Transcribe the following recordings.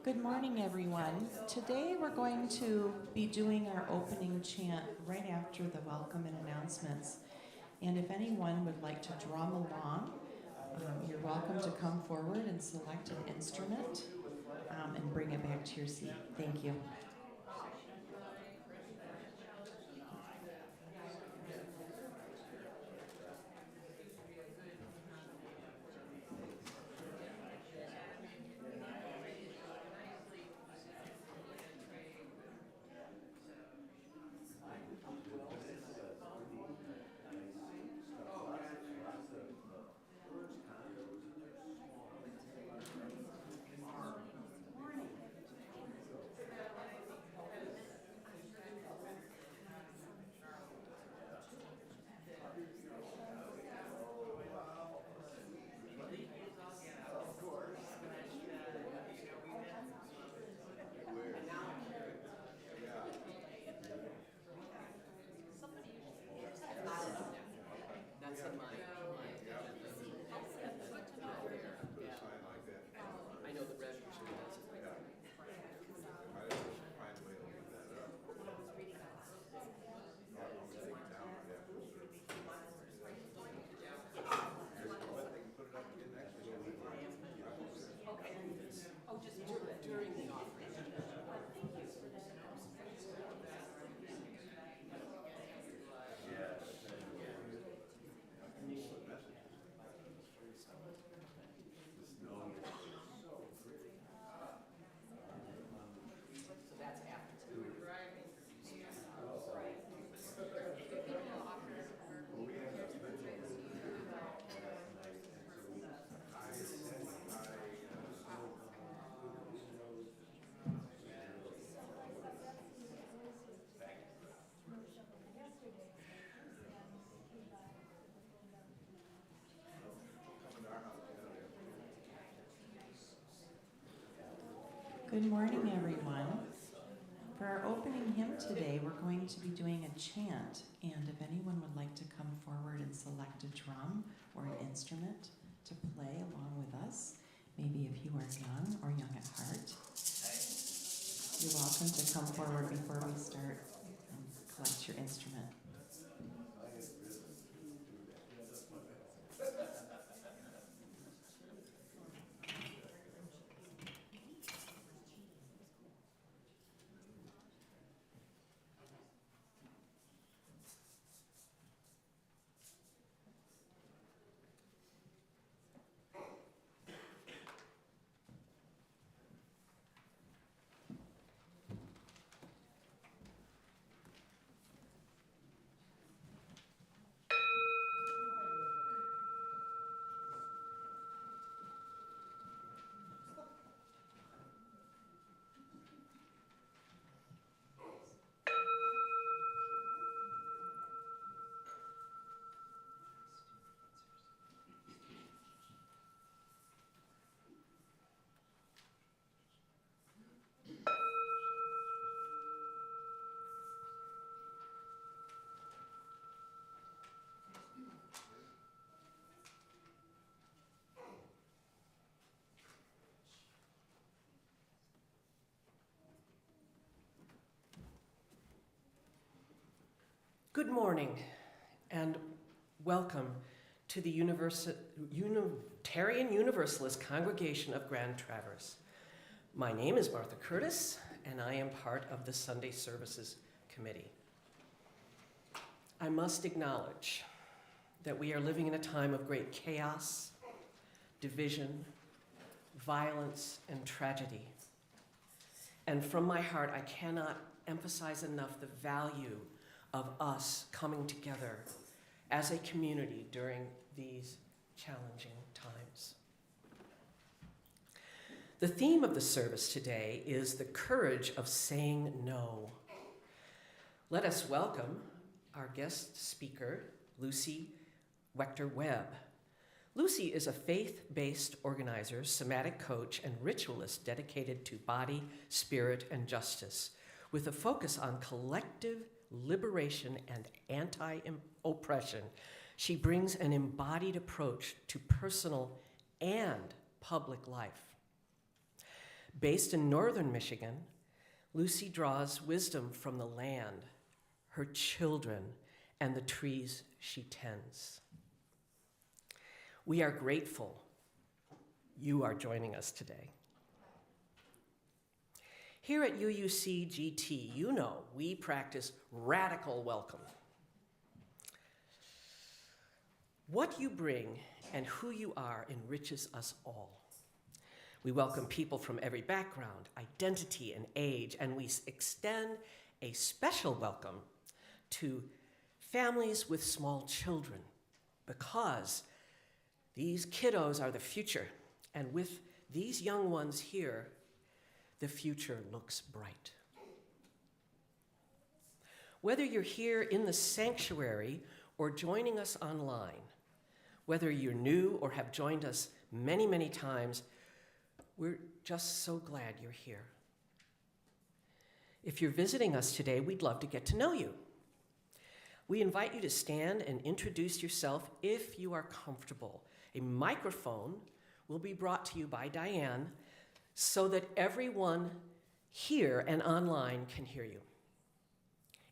Good morning, everyone. Today we're going to be doing our opening chant right after the welcome and announcements. And if anyone would like to drum along, you're welcome to come forward and select an instrument and bring it back to your seat. Thank you. Good morning, everyone. For our opening hymn today, we're going to be doing a chant, and if anyone would like to come forward and select a drum or an instrument to play along with us, maybe if you are young or young at heart, you're welcome to come forward before we start and collect your instrument. Good morning and welcome to the Unitarian Universalist Congregation of Grand Traverse. My name is Martha Curtis and I am part of the Sunday Services Committee. I must acknowledge that we are living in a time of great chaos, division, violence, and tragedy. And from my heart, I cannot emphasize enough the value of us coming together as a community during these challenging times. The theme of the service today is the courage of saying no. Let us welcome our guest speaker, Lucy Wechter-Webb. Lucy is a faith-based organizer, somatic coach, and ritualist dedicated to body, spirit, and justice, with a focus on collective liberation and anti-oppression. She brings an embodied approach to personal and public life. Based in northern Michigan, Lucy draws wisdom from the land, her children, and the trees she tends. We are grateful you are joining us today. Here at UUCGT, you know we practice radical welcome. What you bring and who you are enriches us all. We welcome people from every background, identity, and age, and we extend a special welcome to families with small children, because these kiddos are the future, and with these young ones here, the future looks bright. Whether you're here in the sanctuary or joining us online, whether you're new or have joined us many, many times, we're just so glad you're here. If you're visiting us today, we'd love to get to know you. We invite you to stand and introduce yourself if you are comfortable. A microphone will be brought to you by Diane so that everyone here and online can hear you.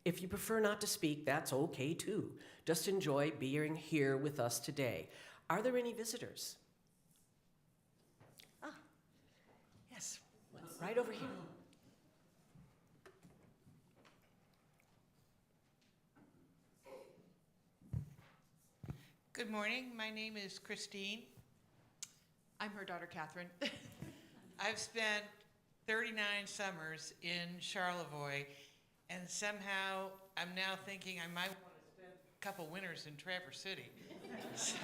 If you prefer not to speak, that's okay too. Just enjoy being here with us today. Are there any visitors? Yes, right over here. Good morning. My name is Christine. I'm her daughter, Catherine. I've spent 39 summers in Charlevoix, and somehow I'm now thinking I might want to spend a couple winters in Traverse City. So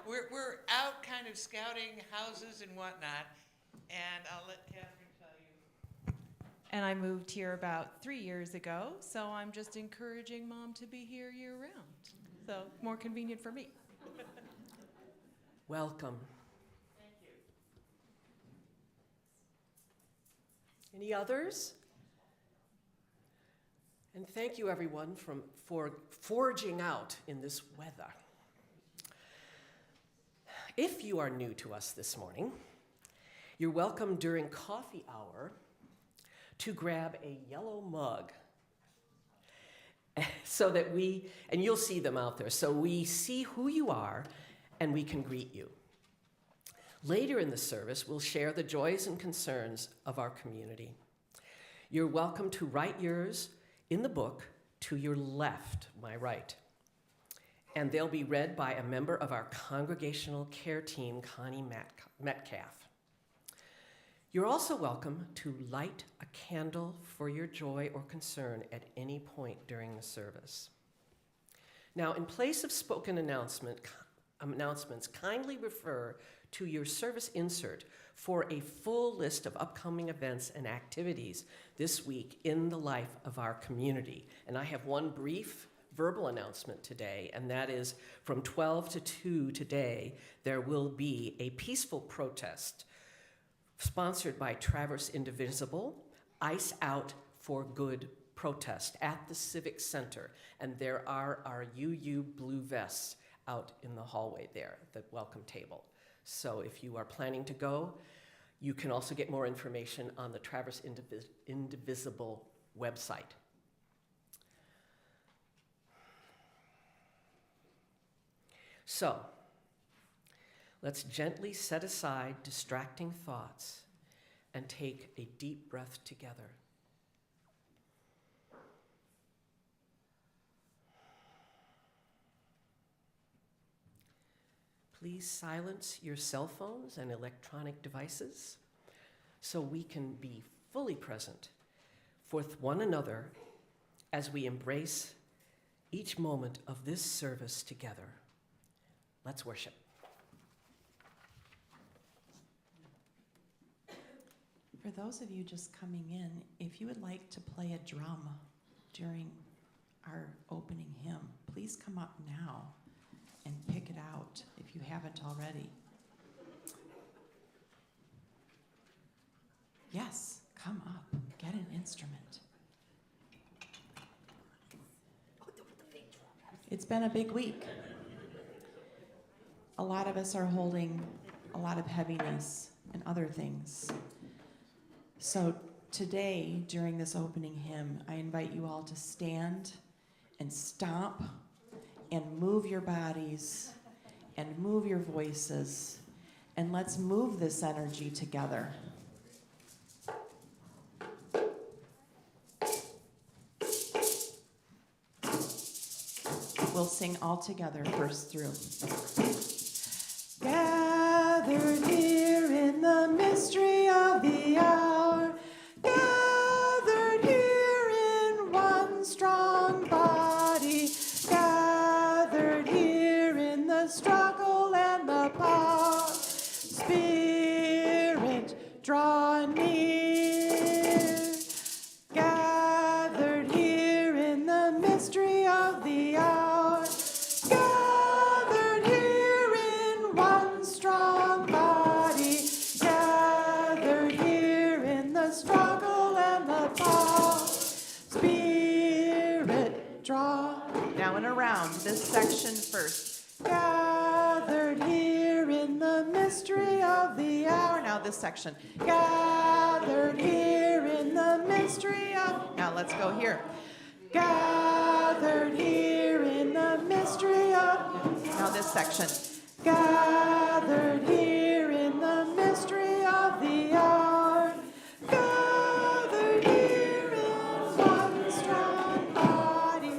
we're out kind of scouting houses and whatnot, and I'll let Catherine tell you. And I moved here about 3 years ago, so I'm just encouraging Mom to be here year-round. So more convenient for me. Welcome. Thank you. Any others? And thank you, everyone, for forging out in this weather. If you are new to us this morning, you're welcome during coffee hour to grab a yellow mug so that and you'll see them out there, so we see who you are and we can greet you. Later in the service, we'll share the joys and concerns of our community. You're welcome to write yours in the book to your left, my right. And they'll be read by a member of our congregational care team, Connie Metcalf. You're also welcome to light a candle for your joy or concern at any point during the service. Now, in place of spoken announcements, kindly refer to your service insert for a full list of upcoming events and activities this week in the life of our community. And I have one brief verbal announcement today, and that is from 12 to 2 today, there will be a peaceful protest sponsored by Traverse Indivisible, Ice Out for Good protest at the Civic Center. And there are our UU blue vests out in the hallway there, the welcome table. So if you are planning to go, you can also get more information on the Traverse Indivisible website. So, let's gently set aside distracting thoughts and take a deep breath together. Please silence your cell phones and electronic devices so we can be fully present with one another as we embrace each moment of this service together. Let's worship. For those of you just coming in, if you would like to play a drum during our opening hymn, please come up now and pick it out if you haven't already. Yes, come up, get an instrument. It's been a big week. A lot of us are holding a lot of heaviness and other things. So today, during this opening hymn, I invite you all to stand and stomp and move your bodies and move your voices, and let's move this energy together. We'll sing all together, first through. Gathered here in the mystery of the hour, gathered here in one strong body, gathered here in the struggle and the power. Spirit, draw near. Gathered here in the mystery of the hour, gathered here in one strong body, gathered here in the struggle and the power. Spirit, draw. Now and around this section first. Gathered here in the mystery of the hour. Now this section. Gathered here in the mystery of. Now let's go here. Gathered here in the mystery of. Now this section. Gathered here in the mystery of the hour. Gathered here in one strong body.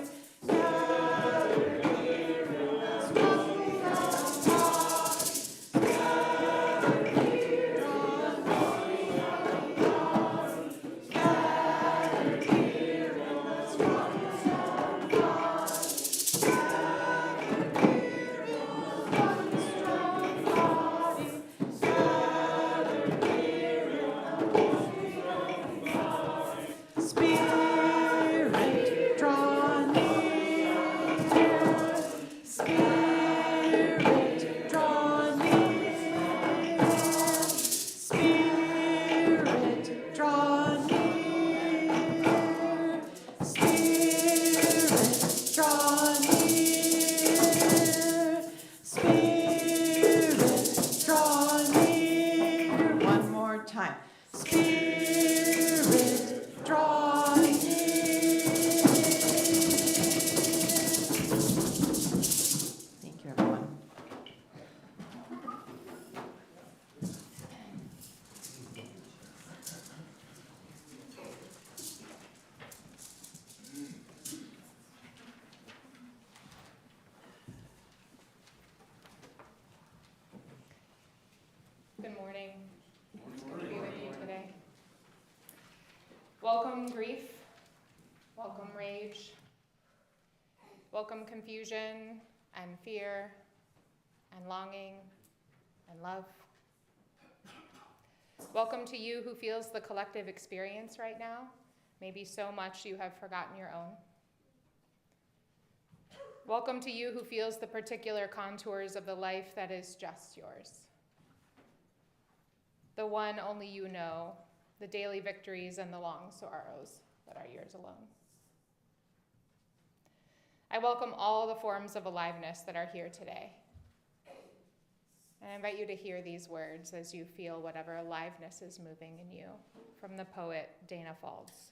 Gathered here in the struggle and the power. Gathered here in the mystery of the hour. Gathered here in the struggle and the power. Gathered here in one strong body. Gathered here in the mystery of the hour. Spirit, draw near. Spirit, draw near. Spirit, draw near. Spirit, draw near. Spirit, draw near. One more time. Spirit, draw near. Thank you, everyone. Good morning. It's good to be with you today. Welcome grief, welcome rage, welcome confusion and fear and longing and love. Welcome to you who feels the collective experience right now, maybe so much you have forgotten your own. Welcome to you who feels the particular contours of the life that is just yours. The one only you know, the daily victories and the long sorrows that are yours alone. I welcome all the forms of aliveness that are here today. And I invite you to hear these words as you feel whatever aliveness is moving in you, from the poet Dana Falls.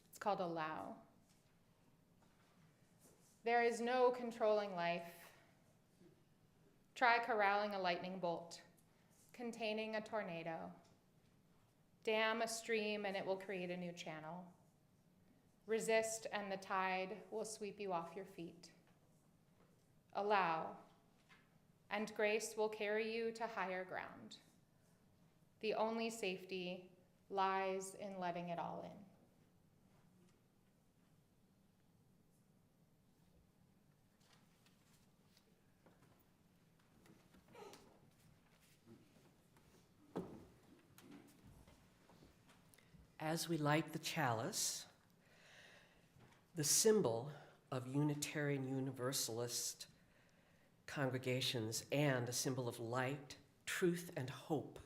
It's called Allow. There is no controlling life. Try corralling a lightning bolt, containing a tornado. Dam a stream and it will create a new channel. Resist and the tide will sweep you off your feet. Allow, and grace will carry you to higher ground. The only safety lies in letting it all in. As we light the chalice, the symbol of Unitarian Universalist congregations and a symbol of light, truth, and hope,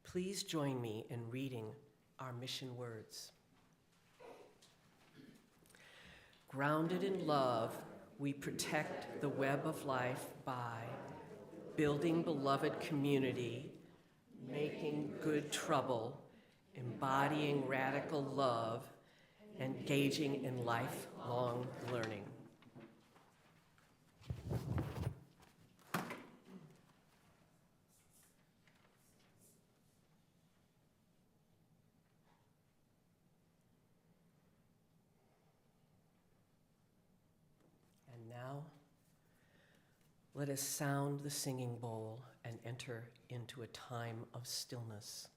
please join me in reading our mission words. Grounded in love, we protect the web of life by building beloved community, making making good trouble, embodying radical love, engaging in lifelong learning. And now, let us sound the singing bowl and enter into a time of stillness.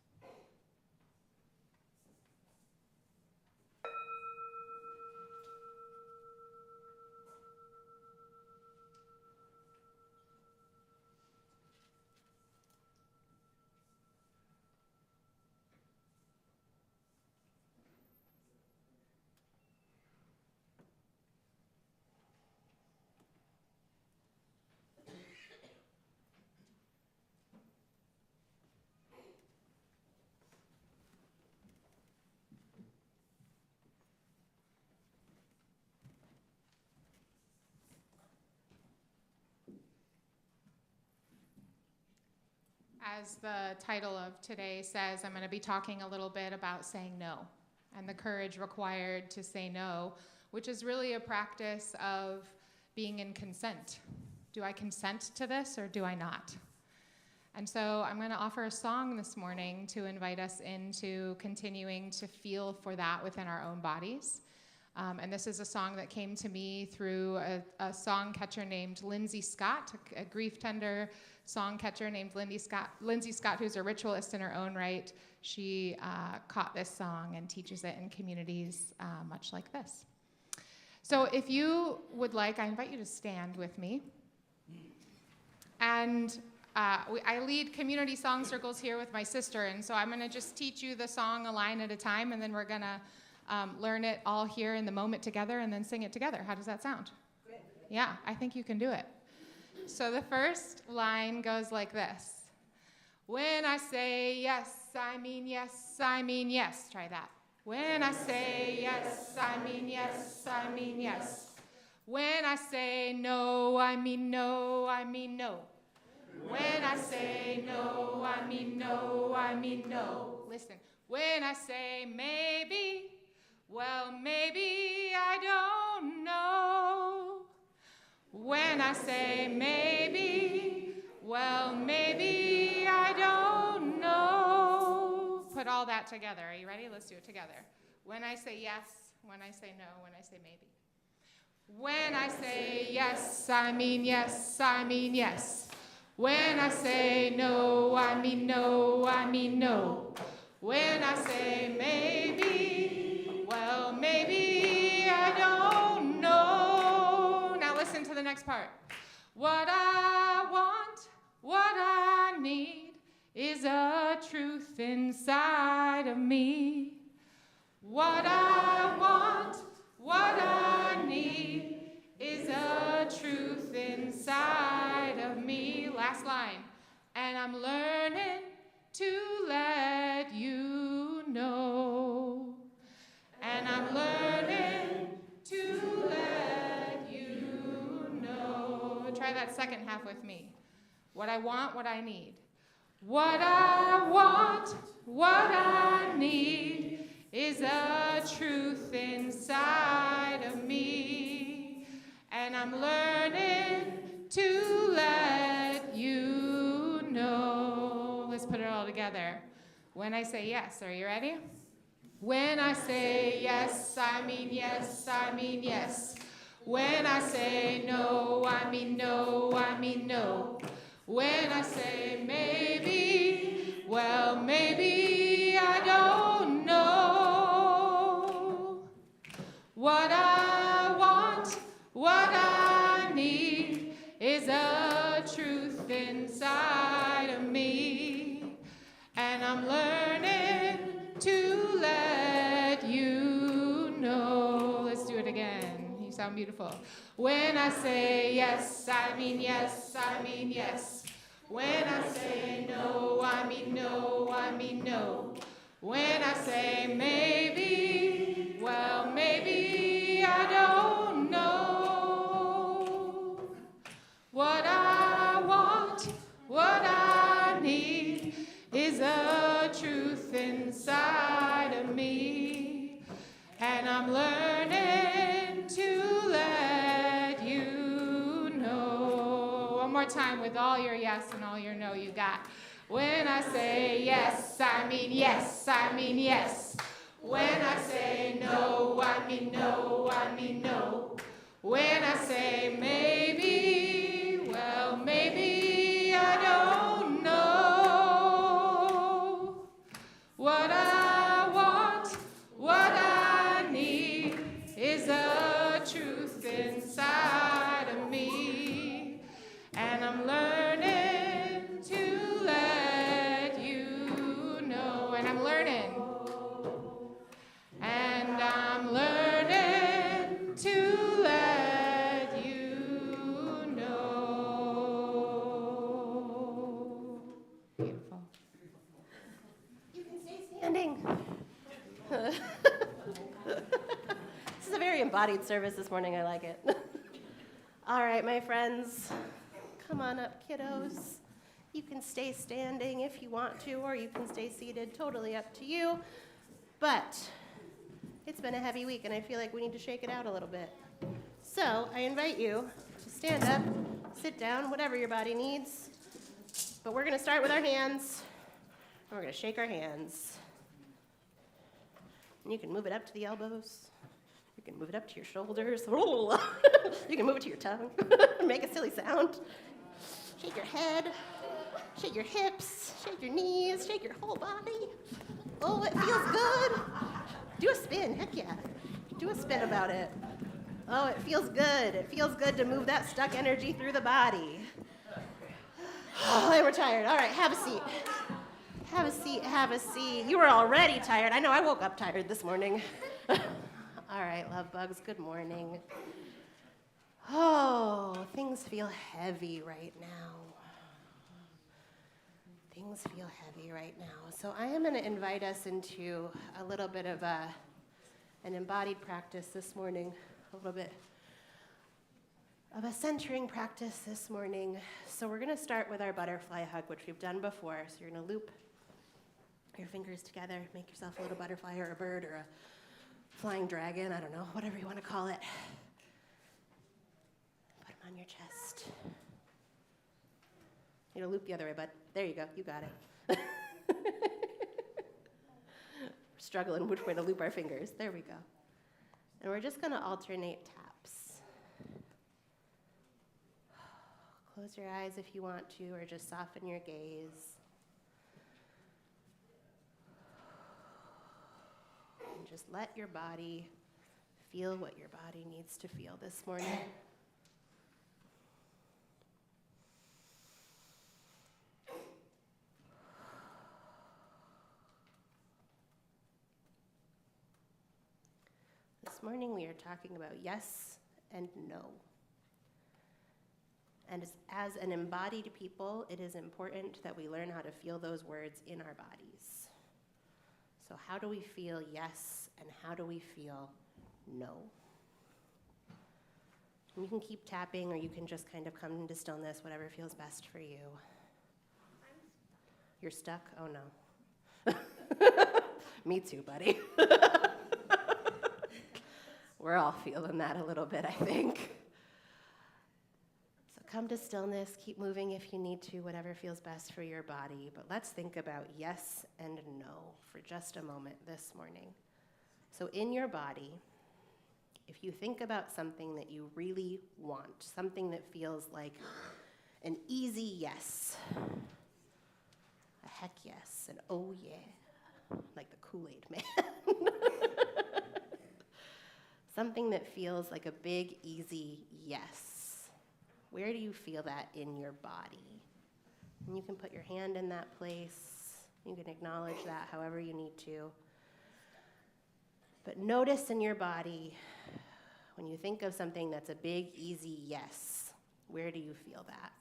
As the title of today says, I'm going to be talking a little bit about saying no and the courage required to say no, which is really a practice of being in consent. Do I consent to this or do I not? And so I'm going to offer a song this morning to invite us into continuing to feel for that within our own bodies. And this is a song that came to me through a song catcher named Lindsay Scott, a grief tender song catcher named Lindsay Scott, who's a ritualist in her own right. She caught this song and teaches it in communities much like this. So if you would like, I invite you to stand with me. And I lead community song circles here with my sister, and so I'm going to just teach you the song a line at a time, and then we're going to learn it all here in the moment together and then sing it together. How does that sound? Good. Yeah, I think you can do it. So the first line goes like this. When I say yes, I mean yes, I mean yes. Try that. When I say yes, I mean yes, I mean yes. When I say no, I mean no, I mean no. When I say no, I mean no, I mean no. Listen. When I say maybe, well, maybe I don't know. When I say maybe, well, maybe I don't know. Put all that together. Are you ready? Let's do it together. When I say yes, when I say no, when I say maybe. When I say yes, I mean yes, I mean yes. When I say no, I mean no, I mean no. When I say maybe, well, maybe I don't know. Now listen to the next part. What I want, what I need is a truth inside of me. What I want, what I need is a truth inside of me. Last line. And I'm learning to let you know. And I'm learning to let you know. Try that second half with me. What I want, what I need. What I want, what I need is a truth inside of me. And I'm learning to let you know. Let's put it all together. When I say yes, are you ready? When I say yes, I mean yes, I mean yes. When I say no, I mean no, I mean no. When I say maybe, well, maybe I don't know. What I want, what I need is a truth inside of me. And I'm learning to let you know. Let's do it again. You sound beautiful. When I say yes, I mean yes, I mean yes. When I say no, I mean no, I mean no. When I say maybe, well, maybe I don't know. What I want, what I need is is a truth inside of me, and I'm learning to let you know. One more time with all your yes and all your no you got. When I say yes, I mean yes, I mean yes. When I say no, I mean no, I mean no. When I say maybe, well, maybe I don't know. What I want, what I need is the truth inside of me. And I'm learning to let you know. And I'm learning. And I'm learning to let you know. Beautiful. You can stay standing. This is a very embodied service this morning. I like it. All right, my friends, come on up, kiddos. You can stay standing if you want to, or you can stay seated. Totally up to you. But it's been a heavy week, and I feel like we need to shake it out a little bit. So I invite you to stand up, sit down, whatever your body needs. But we're going to start with our hands, and we're going to shake our hands. And you can move it up to the elbows. You can move it up to your shoulders. You can move it to your tongue. Make a silly sound. Shake your head. Shake your hips. Shake your knees. Shake your whole body. Oh, it feels good. Do a spin. Heck yeah. Do a spin about it. Oh, it feels good. It feels good to move that stuck energy through the body. Oh, and we're tired. All right, have a seat. Have a seat, have a seat. You were already tired. I know I woke up tired this morning. All right, love bugs, good morning. Oh, things feel heavy right now. Things feel heavy right now. So I am going to invite us into a little bit of an embodied practice this morning, a little bit of a centering practice this morning. So we're going to start with our butterfly hug, which we've done before. So you're going to loop your fingers together, make yourself a little butterfly or a bird or a flying dragon, I don't know, whatever you want to call it. Put them on your chest. You're going to loop the other way, bud. There you go, you got it. We're struggling which way to loop our fingers. There we go. And we're just going to alternate taps. Close your eyes if you want to, or just soften your gaze. And just let your body feel what your body needs to feel this morning. This morning we are talking about yes and no. And as an embodied people, it is important that we learn how to feel those words in our bodies. So how do we feel yes and how do we feel no? And you can keep tapping or you can just kind of come into stillness, whatever feels best for you. You're stuck? Oh no. Me too, buddy. We're all feeling that a little bit, I think. So come to stillness, keep moving if you need to, whatever feels best for your body. But let's think about yes and no for just a moment this morning. So in your body, if you think about something that you really want, something that feels like an easy yes, a heck yes, an oh yeah, like the Kool-Aid man. Something that feels like a big, easy yes. Where do you feel that in your body? And you can put your hand in that place. You can acknowledge that however you need to. But notice in your body, when you think of something that's a big, easy yes, where do you feel that?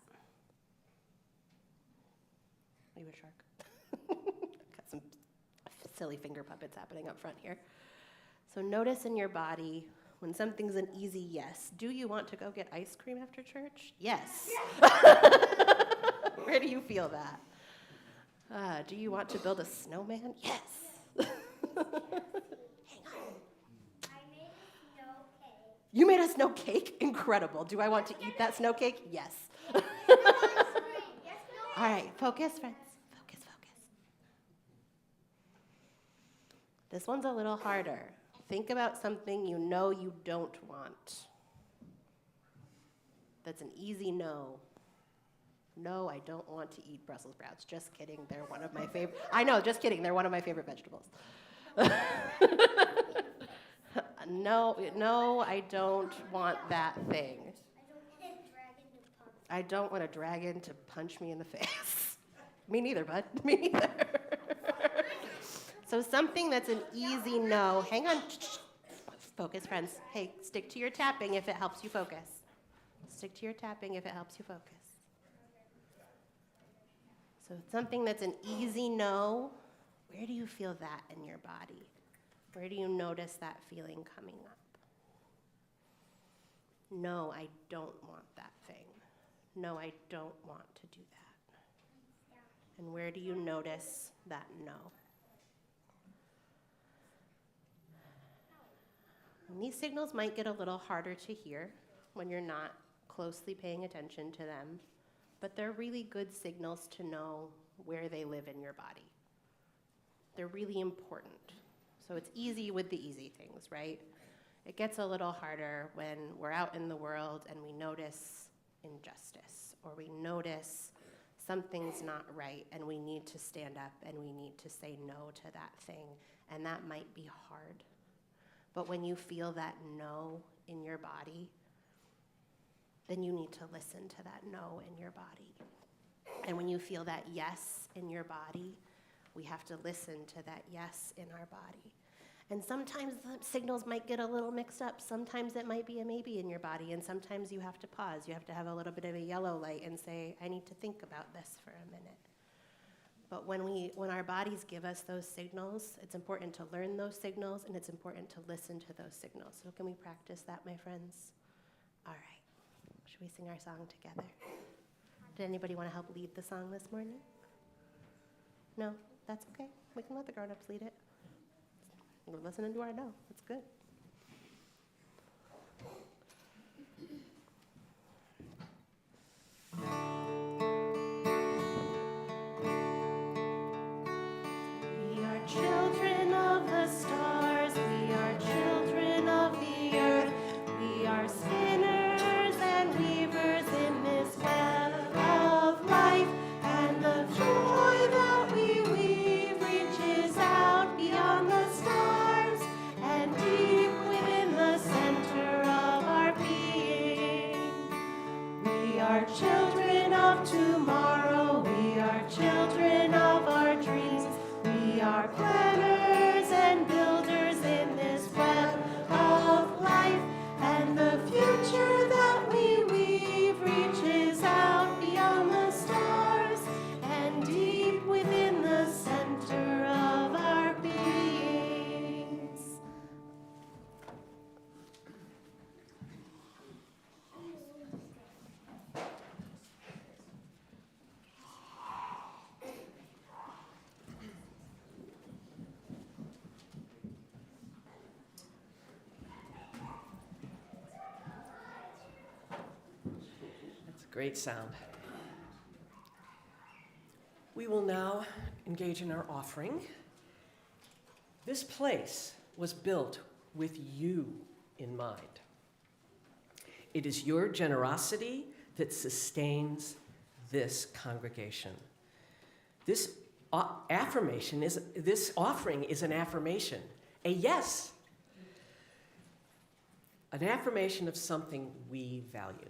Are you a shark? Got some silly finger puppets happening up front here. So notice in your body, when something's an easy yes, do you want to go get ice cream after church? Yes. Where do you feel that? Do you want to build a snowman? Yes. Hang on. I made a snow cake. You made a snow cake? Incredible. Do I want to eat that snow cake? Yes. Yes, no. All right, focus, friends. Focus, focus. This one's a little harder. Think about something you know you don't want. That's an easy no. No, I don't want to eat Brussels sprouts. Just kidding. They're one of my favorite. I know, just kidding. They're one of my favorite vegetables. No, I don't want that thing. I don't want a dragon to punch me in the face. Me neither, bud. Me neither. So something that's an easy no. Hang on. Focus, friends. Hey, stick to your tapping if it helps you focus. Stick to your tapping if it helps you focus. So something that's an easy no. Where do you feel that in your body? Where do you notice that feeling coming up? No, I don't want that thing. No, I don't want to do that. And where do you notice that no? And these signals might get a little harder to hear when you're not closely paying attention to them, but they're really good signals to know where they live in your body. They're really important. So it's easy with the easy things, right? It gets a little harder when we're out in the world and we notice injustice, or we notice something's not right and we need to stand up and we need to say no to that thing, and that might be hard. But when you feel that no in your body, then you need to listen to that no in your body. And when you feel that yes in your body, we have to listen to that yes in our body. And sometimes the signals might get a little mixed up. Sometimes it might be a maybe in your body, and sometimes you have to pause. You have to have a little bit of a yellow light and say, I need to think about this for a minute. But when our bodies give us those signals, it's important to learn those signals, and it's important to listen to those signals. So can we practice that, my friends? All right. Should we sing our song together? Did anybody want to help lead the song this morning? No? That's okay. We can let the grown-ups lead it. We're listening to our no. That's good. We are children of the stars. We are children of the earth. We are spinners and weavers in this web of life. And the joy that we weave reaches out beyond the stars and deep within the center of our being. We are children of tomorrow. We are children of our dreams. We are planners and builders in this web of life. And the future that we weave reaches out beyond the stars and deep within the center of our beings. That's a great sound. We will now engage in our offering. This place was built with you in mind. It is your generosity that sustains this congregation. This offering is an affirmation, a yes, an affirmation of something we value.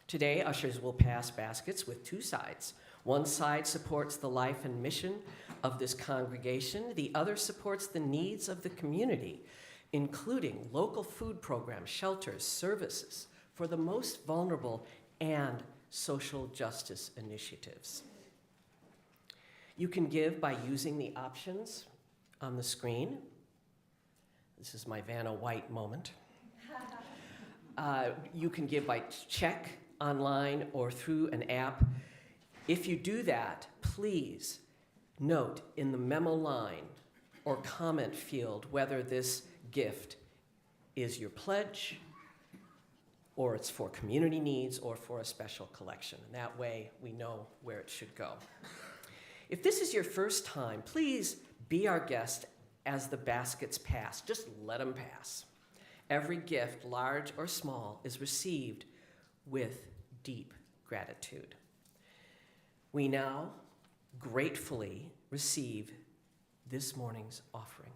Today, ushers will pass baskets with two sides. One side supports the life and mission of this congregation. The other supports the needs of the community, including local food programs, shelters, services for the most vulnerable, and social justice initiatives. You can give by using the options on the screen. This is my Vanna White moment. You can give by check online or through an app. If you do that, please note in the memo line or comment field whether this gift is your pledge, or it's for community needs, or for a special collection. And that way we know where it should go. If this is your first time, please be our guest as the baskets pass. Just let them pass. Every gift, large or small, is received with deep gratitude. We now gratefully receive this morning's offering.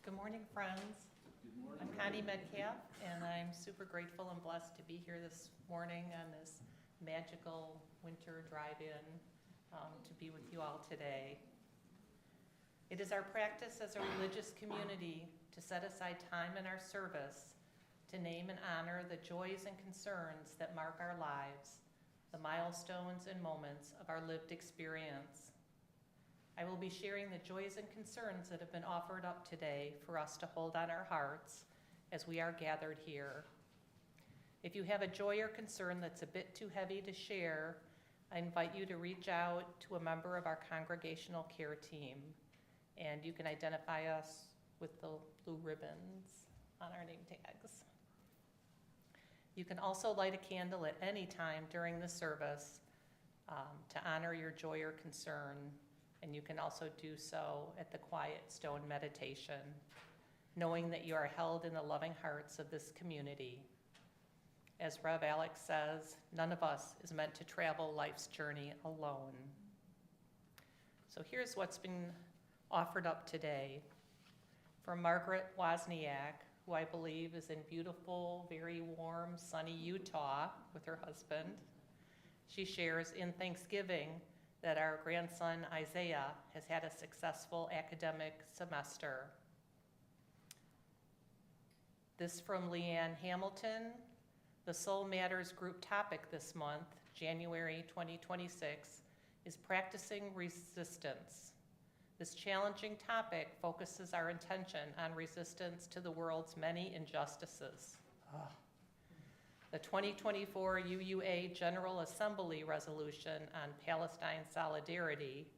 Good morning, friends. I'm Connie Metcalf, and I'm super grateful and blessed to be here this morning on this magical winter drive-in to be with you all today. It is our practice as a religious community to set aside time in our service to name and honor the joys and concerns that mark our lives, the milestones and moments of our lived experience. I will be sharing the joys and concerns that have been offered up today for us to hold on our hearts as we are gathered here. If you have a joy or concern that's a bit too heavy to share, I invite you to reach out to a member of our congregational care team, and you can identify us with the blue ribbons on our name tags. You can also light a candle at any time during the service to honor your joy or concern. And you can also do so at the quiet stone meditation, knowing that you are held in the loving hearts of this community. As Rev Alex says, none of us is meant to travel life's journey alone. So here's what's been offered up today. From Margaret Wozniak, who I believe is in beautiful, very warm, sunny Utah with her husband. She shares in Thanksgiving that our grandson Isaiah has had a successful academic semester. This from Leanne Hamilton. The Soul Matters group topic this month, January 2026, is practicing resistance. This challenging topic focuses our attention on resistance to the world's many injustices. The 2024 UUA General Assembly resolution on Palestine solidarity,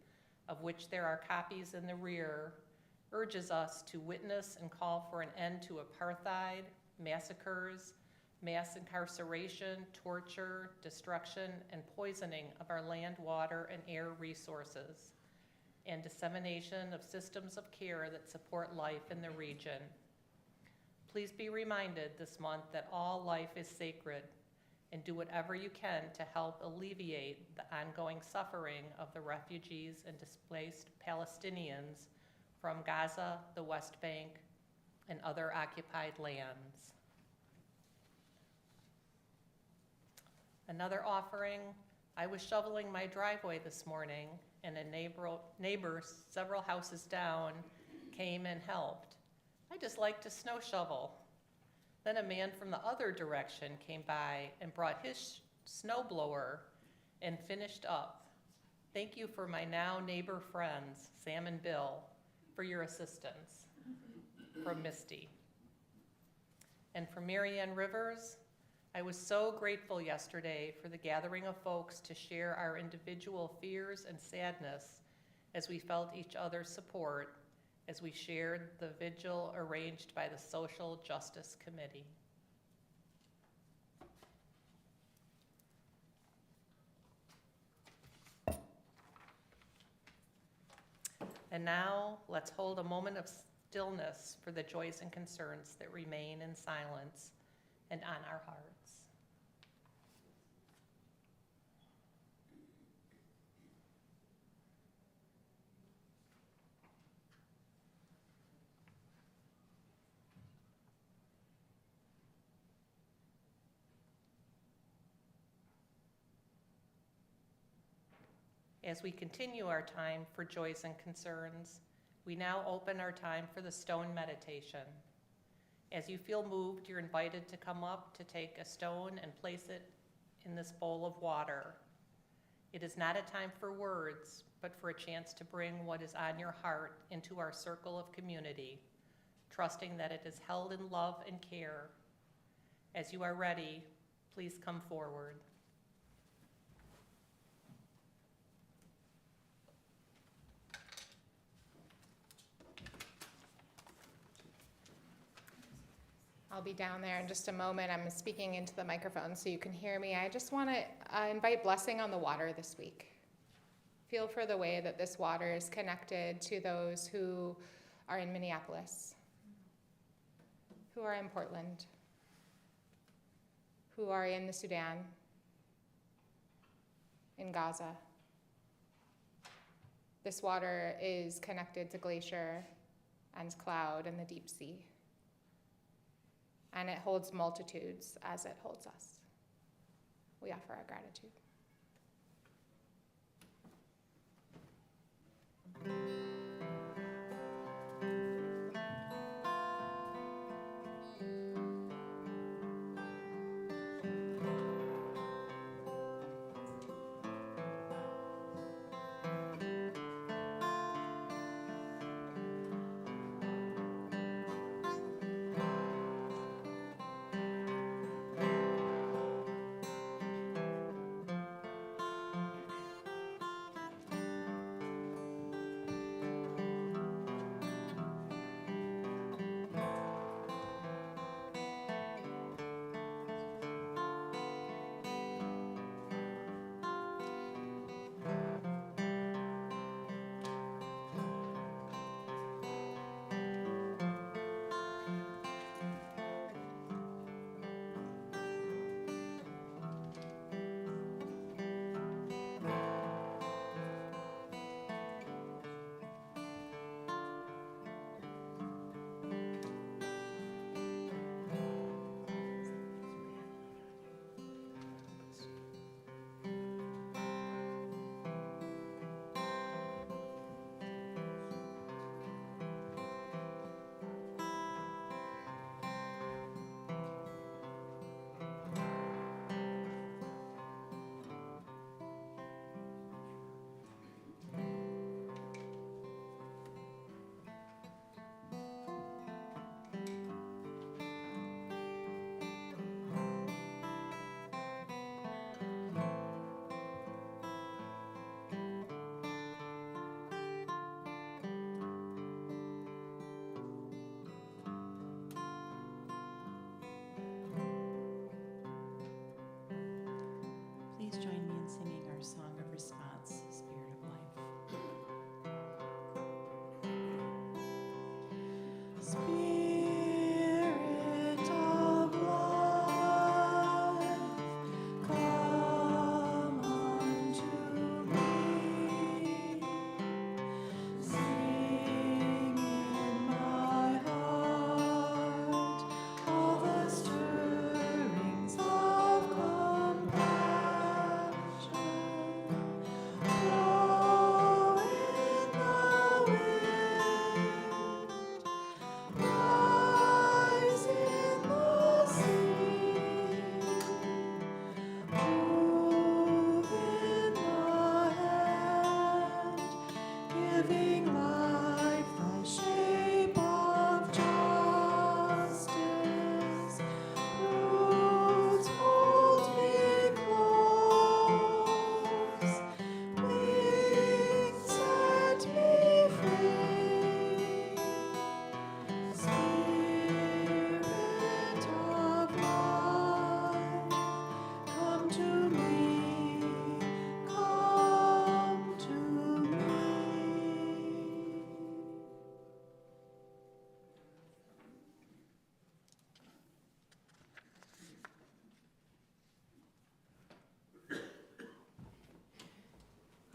of which there are copies in the rear, urges us to witness and call for an end to apartheid, massacres, mass incarceration, torture, destruction, and poisoning of our land, water, and air resources, and dissemination of systems of care that support life in the region. Please be reminded this month that all life is sacred, and do whatever you can to help alleviate the ongoing suffering of the refugees and displaced Palestinians from Gaza, the West Bank, and other occupied lands. Another offering, I was shoveling my driveway this morning, and a neighbor several houses down came and helped. I just like to snow shovel. Then a man from the other direction came by and brought his snowblower and finished up. Thank you for my now neighbor friends, Sam and Bill, for your assistance. from Misty. And for Marianne Rivers, I was so grateful yesterday for the gathering of folks to share our individual fears and sadness as we felt each other's support as we shared the vigil arranged by the Social Justice Committee. And now, let's hold a moment of stillness for the joys and concerns that remain in silence and on our hearts. As we continue our time for joys and concerns, we now open our time for the stone meditation. As you feel moved, you're invited to come up to take a stone and place it in this bowl of water. It is not a time for words, but for a chance to bring what is on your heart into our circle of community, trusting that it is held in love and care. As you are ready, please come forward. I'll be down there in just a moment. I'm speaking into the microphone so you can hear me. I just want to invite blessing on the water this week. Feel for the way that this water is connected to those who are in Minneapolis, who are in Portland, who are in the Sudan, in Gaza. This water is connected to glacier and cloud and the deep sea. And it holds multitudes as it holds us. We offer our gratitude.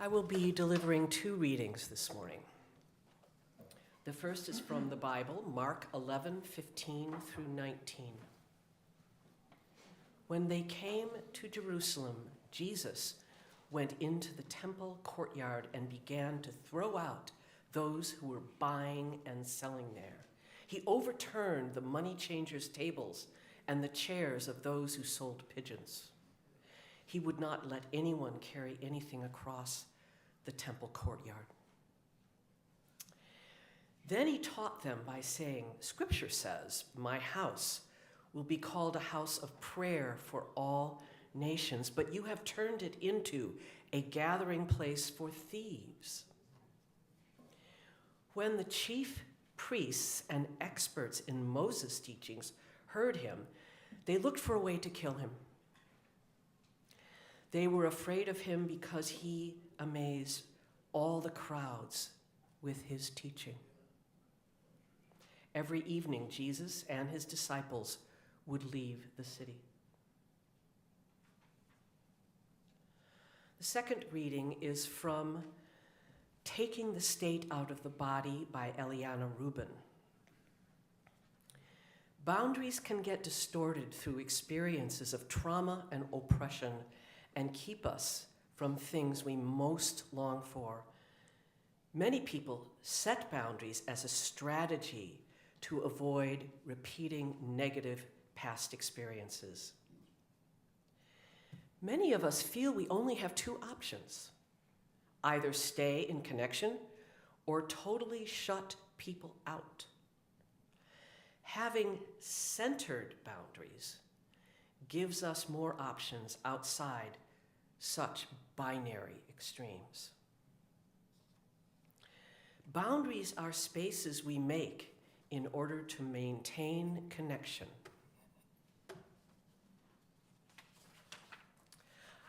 I will be delivering 2 readings this morning. The first is from the Bible, Mark 11:15 through 19. When they came to Jerusalem, Jesus went into the temple courtyard and began to throw out those who were buying and selling there. He overturned the money changers' tables and the chairs of those who sold pigeons. He would not let anyone carry anything across the temple courtyard. Then he taught them by saying, "Scripture says, 'My house will be called a house of prayer for all nations,' but you have turned it into a gathering place for thieves." When the chief priests and experts in Moses' teachings heard him, they looked for a way to kill him. They were afraid of him because he amazed all the crowds with his teaching. Every evening, Jesus and his disciples would leave the city. The second reading is from Taking the State Out of the Body by Eliana Rubin. Boundaries can get distorted through experiences of trauma and oppression and keep us from things we most long for. Many people set boundaries as a strategy to avoid repeating negative past experiences. Many of us feel we only have 2 options: either stay in connection or totally shut people out. Having centered boundaries gives us more options outside such binary extremes. Boundaries are spaces we make in order to maintain connection.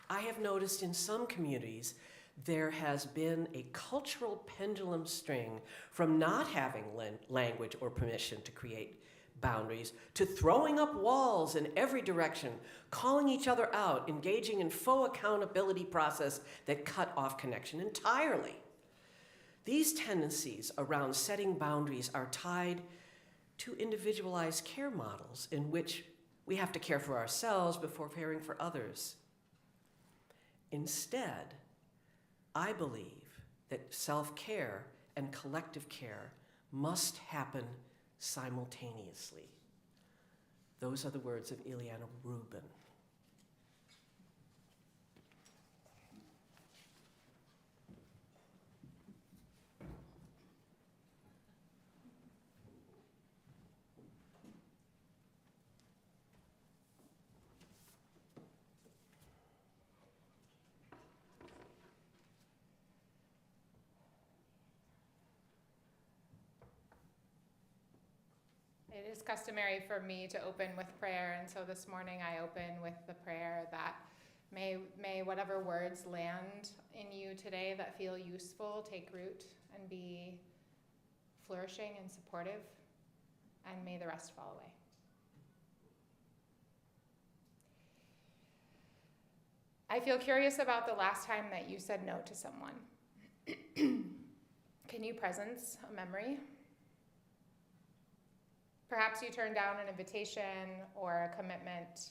I have noticed in some communities there has been a cultural pendulum swing from not having language or permission to create boundaries to throwing up walls in every direction, calling each other out, engaging in faux accountability process that cut off connection entirely. These tendencies around setting boundaries are tied to individualized care models in which we have to care for ourselves before caring for others. Instead, I believe that self-care and collective care must happen simultaneously. Those are the words of Eliana Rubin. It is customary for me to open with prayer, and so this morning I open with the prayer that may whatever words land in you today that feel useful take root and be flourishing and supportive, and may the rest fall away. I feel curious about the last time that you said no to someone. Can you presence a memory? Perhaps you turned down an invitation or a commitment.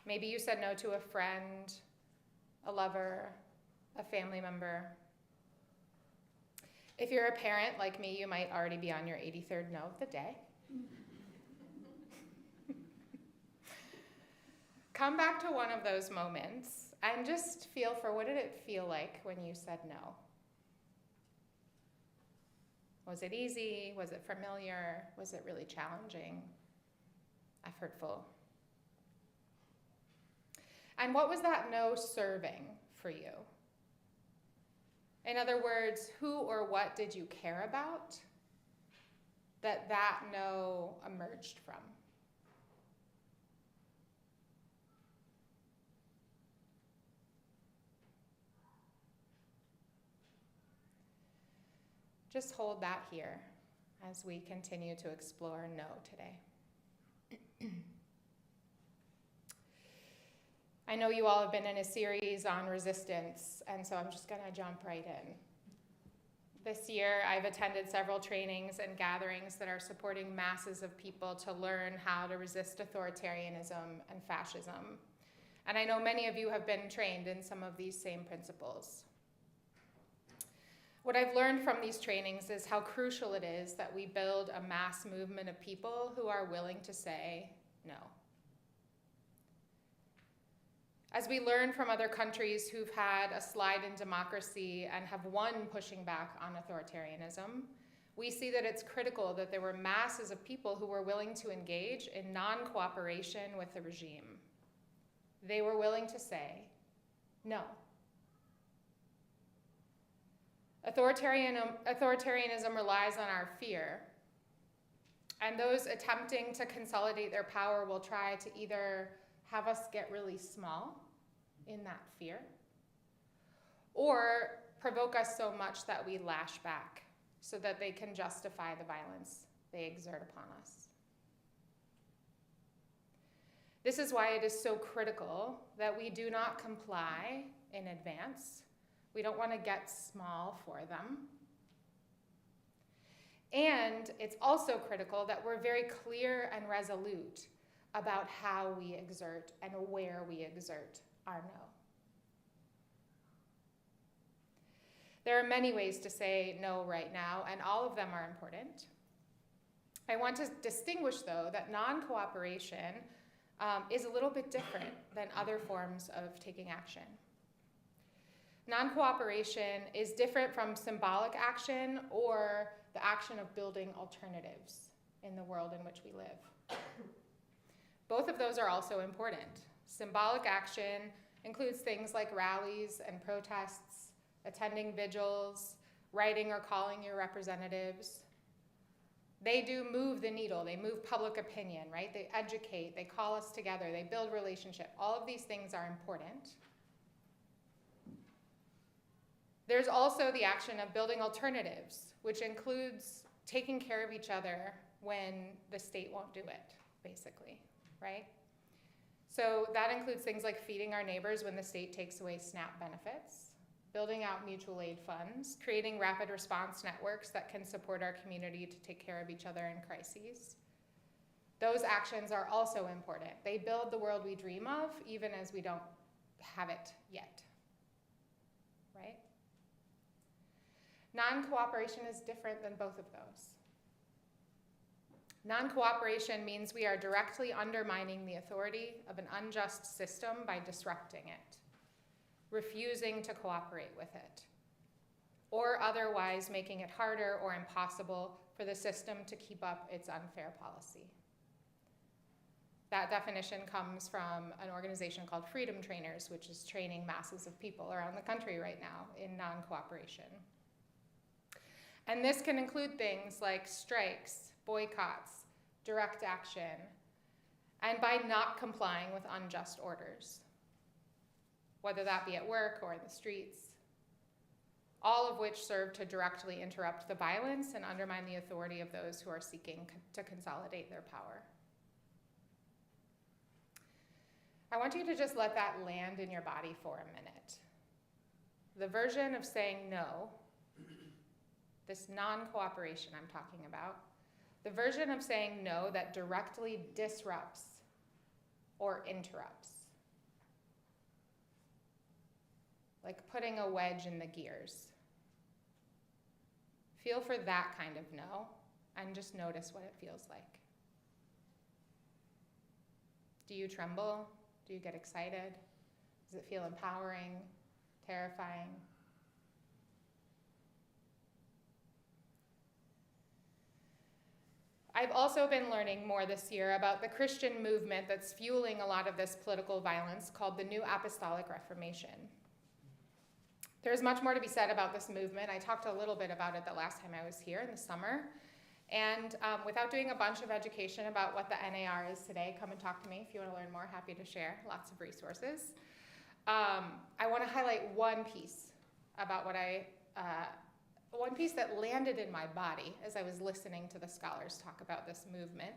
Maybe you said no to a friend, a lover, a family member. If you're a parent like me, you might already be on your 83rd no of the day. Come back to one of those moments and just feel for what did it feel like when you said no? Was it easy? Was it familiar? Was it really challenging? Effortful? And what was that no serving for you? In other words, who or what did you care about that no emerged from? Just hold that here as we continue to explore no today. I know you all have been in a series on resistance, and so I'm just going to jump right in. This year, I've attended several trainings and gatherings that are supporting masses of people to learn how to resist authoritarianism and fascism. And I know many of you have been trained in some of these same principles. What I've learned from these trainings is how crucial it is that we build a mass movement of people who are willing to say no. As we learn from other countries who've had a slide in democracy and have won pushing back on authoritarianism, we see that it's critical that there were masses of people who were willing to engage in non-cooperation with the regime. They were willing to say no. Authoritarianism relies on our fear, and those attempting to consolidate their power will try to either have us get really small in that fear, or provoke us so much that we lash back so that they can justify the violence they exert upon us. This is why it is so critical that we do not comply in advance. We don't want to get small for them. And it's also critical that we're very clear and resolute about how we exert and where we exert our no. There are many ways to say no right now, and all of them are important. I want to distinguish, though, that non-cooperation is a little bit different than other forms of taking action. Non-cooperation is different from symbolic action or the action of building alternatives in the world in which we live. Both of those are also important. Symbolic action includes things like rallies and protests, attending vigils, writing or calling your representatives. They do move the needle. They move public opinion, right? They educate, they call us together, they build relationship. All of these things are important. There's also the action of building alternatives, which includes taking care of each other when the state won't do it, basically, right? So that includes things like feeding our neighbors when the state takes away SNAP benefits, building out mutual aid funds, creating rapid response networks that can support our community to take care of each other in crises. Those actions are also important. They build the world we dream of, even as we don't have it yet, right? Non-cooperation is different than both of those. Non-cooperation means we are directly undermining the authority of an unjust system by disrupting it, refusing to cooperate with it, or otherwise making it harder or impossible for the system to keep up its unfair policy. That definition comes from an organization called Freedom Trainers, which is training masses of people around the country right now in non-cooperation. And this can include things like strikes, boycotts, direct action, and by not complying with unjust orders, whether that be at work or in the streets, all of which serve to directly interrupt the violence and undermine the authority of those who are seeking to consolidate their power. I want you to just let that land in your body for a minute. The version of saying no, this non-cooperation I'm talking about, the version of saying no that directly disrupts or interrupts. Like putting a wedge in the gears. Feel for that kind of no, and just notice what it feels like. Do you tremble? Do you get excited? Does it feel empowering, terrifying? I've also been learning more this year about the Christian movement that's fueling a lot of this political violence called the New Apostolic Reformation. There's much more to be said about this movement. I talked a little bit about it the last time I was here in the summer. And without doing a bunch of education about what the NAR is today, come and talk to me if you want to learn more. Happy to share lots of resources. I want to highlight one piece about one piece that landed in my body as I was listening to the scholars talk about this movement.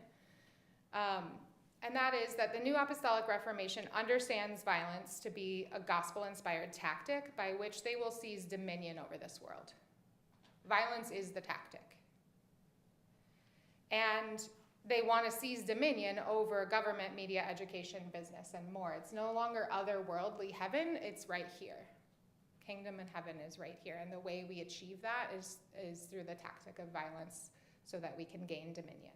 And that is that the New Apostolic Reformation understands violence to be a gospel-inspired tactic by which they will seize dominion over this world. Violence is the tactic. And they want to seize dominion over government, media, education, business, and more. It's no longer otherworldly heaven, it's right here. Kingdom and heaven is right here. And the way we achieve that is through the tactic of violence so that we can gain dominion.